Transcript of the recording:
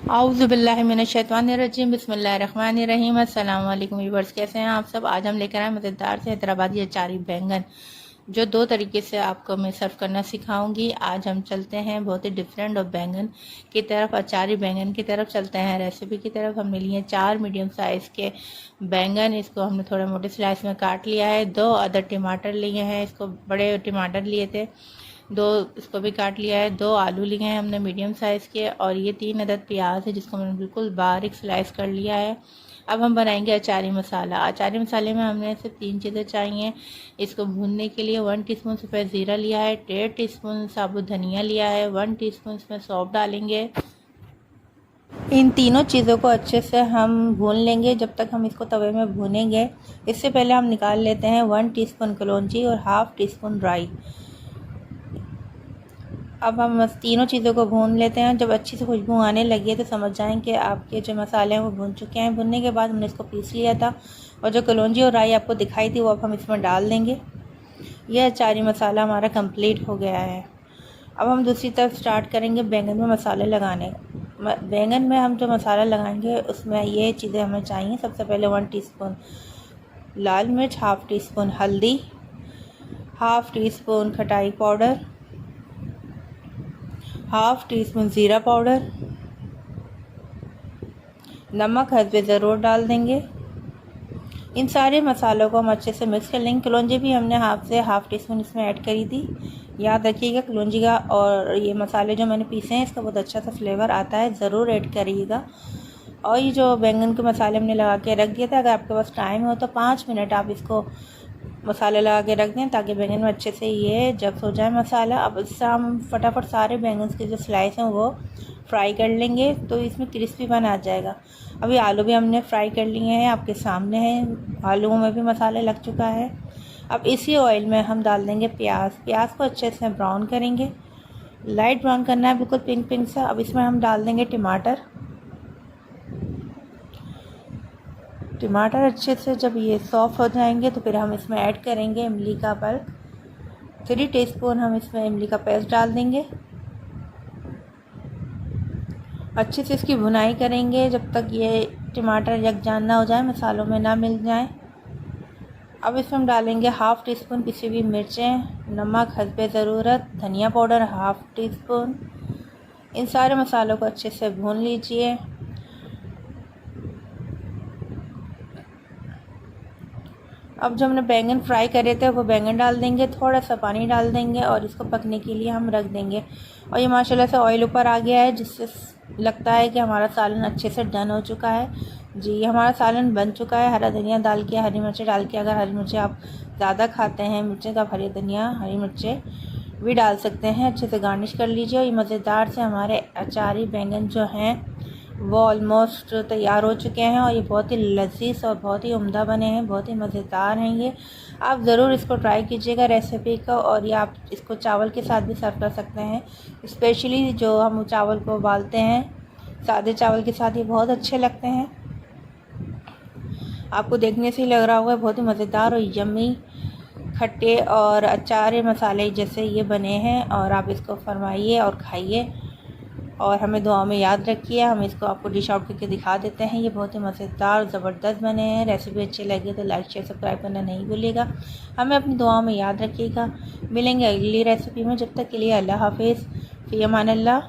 आऊज़ुबिल्लाहिमिनश्शैतानिर्रजीम बिस्मिल्लाहिर्रहमानिर्रहीम। अस्सलाम वालेकुम व्यूअर्स, कैसे हैं आप सब। आज हम लेकर आए मज़ेदार से हैदराबादी अचारी बैंगन, जो दो तरीके से आपको मैं सर्व करना सिखाऊंगी। आज हम चलते हैं बहुत ही डिफरेंट और बैंगन की तरफ, अचारी बैंगन की तरफ चलते हैं, रेसिपी की तरफ। हमने लिए 4 मीडियम साइज़ के बैंगन, इसको हमने थोड़े मोटे स्लाइस में काट लिया है। 2 अदर टमाटर लिए हैं, इसको बड़े टमाटर लिए थे, 2 इसको भी काट लिया है। 2 आलू लिए हैं हमने मीडियम साइज़ के, और ये 3 अदद प्याज है जिसको मैंने बिल्कुल बारीक स्लाइस कर लिया है। अब हम बनाएंगे अचारी मसाला। अचारी मसाले में हमने सिर्फ 3 चीज़ें चाहिए इसको भूनने के लिए। 1 टीस्पून सफ़ेद ज़ीरा लिया है, 1.5 टीस्पून साबुत धनिया लिया है, 1 टीस्पून इसमें सौंफ डालेंगे। इन तीनों चीज़ों को अच्छे से हम भून लेंगे जब तक हम इसको तवे में भूनेंगे। इससे पहले हम निकाल लेते हैं 1 टीस्पून कलौंजी और हाफ़ टीस्पून राई। अब हम तीनों चीज़ों को भून लेते हैं। जब अच्छी से खुशबू आने लगी है तो समझ जाएं कि आपके जो मसाले हैं वो भून चुके हैं। भुनने के बाद हमने इसको पीस लिया था, और जो कलौंजी और राई आपको दिखाई थी वो अब हम इसमें डाल देंगे। यह अचारी मसाला हमारा कंप्लीट हो गया है। अब हम दूसरी तरफ स्टार्ट करेंगे बैंगन में मसाले लगाने। बैंगन में हम जो मसाला लगाएंगे उसमें ये चीज़ें हमें चाहिए। सबसे पहले 1 टीस्पून लाल मिर्च, हाफ़ टीस्पून हल्दी, हाफ़ टीस्पून खटाई पाउडर, हाफ़ टीस्पून ज़ीरा पाउडर, नमक हस्बे ज़रूर डाल देंगे। इन सारे मसालों को हम अच्छे से मिक्स कर लेंगे। कलौंजी भी हमने हाफ़ टीस्पून इसमें ऐड करी थी। याद रखिएगा कलौंजी का और ये मसाले जो मैंने पीसे हैं इसका बहुत अच्छा सा फ्लेवर आता है, ज़रूर ऐड करिएगा। और ये जो बैंगन के मसाले हमने लगा के रख दिया था, अगर आपके पास टाइम हो तो 5 मिनट आप इसको मसाले लगा के रख दें ताकि बैंगन में अच्छे से ये जब्स हो जाए मसाला। अब इससे हम फटाफट सारे बैंगन के जो स्लाइस हैं वो फ्राई कर लेंगे, तो इसमें क्रिस्पीपन आ जाएगा। अभी आलू भी हमने फ्राई कर लिए हैं, आपके सामने हैं। आलूओं में भी मसाला लग चुका है। अब इसी ऑयल में हम डाल देंगे प्याज को अच्छे से ब्राउन करेंगे। लाइट ब्राउन करना है, बिल्कुल पिंक पिंक सा। अब इसमें हम डाल देंगे टमाटर अच्छे से जब ये सॉफ्ट हो जाएंगे तो फिर हम इसमें ऐड करेंगे इमली का पल्प। 3 टीस्पून हम इसमें इमली का पेस्ट डाल देंगे। अच्छे से इसकी भुनाई करेंगे जब तक ये टमाटर यकजान ना हो जाए, मसालों में ना मिल जाए। अब इसमें हम डालेंगे हाफ़ टीस्पून पिसी हुई मिर्चें, नमक हस्बे ज़रूरत, धनिया पाउडर हाफ़ टीस्पून। इन सारे मसालों को अच्छे से भून लीजिए। अब जो हमने बैंगन फ्राई करे थे वो बैंगन डाल देंगे, थोड़ा सा पानी डाल देंगे और इसको पकने के लिए हम रख देंगे। और ये माशाल्लाह से ऑयल ऊपर आ गया है, जिससे लगता है कि हमारा सालन अच्छे से डन हो चुका है। जी, हमारा सालन बन चुका है। हरा धनिया डाल के, हरी मिर्चें डाल के, अगर हरी मिर्चें आप ज़्यादा खाते हैं मिर्चें तो आप हरी मिर्चें भी डाल सकते हैं। अच्छे से गार्निश कर लीजिए। और ये मज़ेदार से हमारे अचारी बैंगन जो हैं वो ऑलमोस्ट तैयार हो चुके हैं, और ये बहुत ही लजीज और बहुत ही उम्दा बने हैं, बहुत ही मज़ेदार हैं ये। आप ज़रूर इसको ट्राई कीजिएगा रेसिपी का। और ये आप इसको चावल के साथ भी सर्व कर सकते हैं, स्पेशली जो हम चावल को उबालते हैं, सादे चावल के साथ ये बहुत अच्छे लगते हैं। आपको देखने से ही लग रहा होगा बहुत ही मज़ेदार और यम्मी खट्टे और अचारे मसाले जैसे ये बने हैं। और आप इसको फरमाइए और खाइए, और हमें दुआ में याद रखिए। हम इसको आपको डिश आउट करके दिखा देते हैं। ये बहुत ही मज़ेदार ज़बरदस्त बने हैं। रेसिपी अच्छी लगी तो लाइक शेयर सब्सक्राइब करना नहीं भूलिएगा। हमें अपनी दुआ में याद रखिएगा। मिलेंगे अगली रेसिपी में, जब तक के लिए अल्लाह हाफिज़, फ़ी अमान अल्लाह।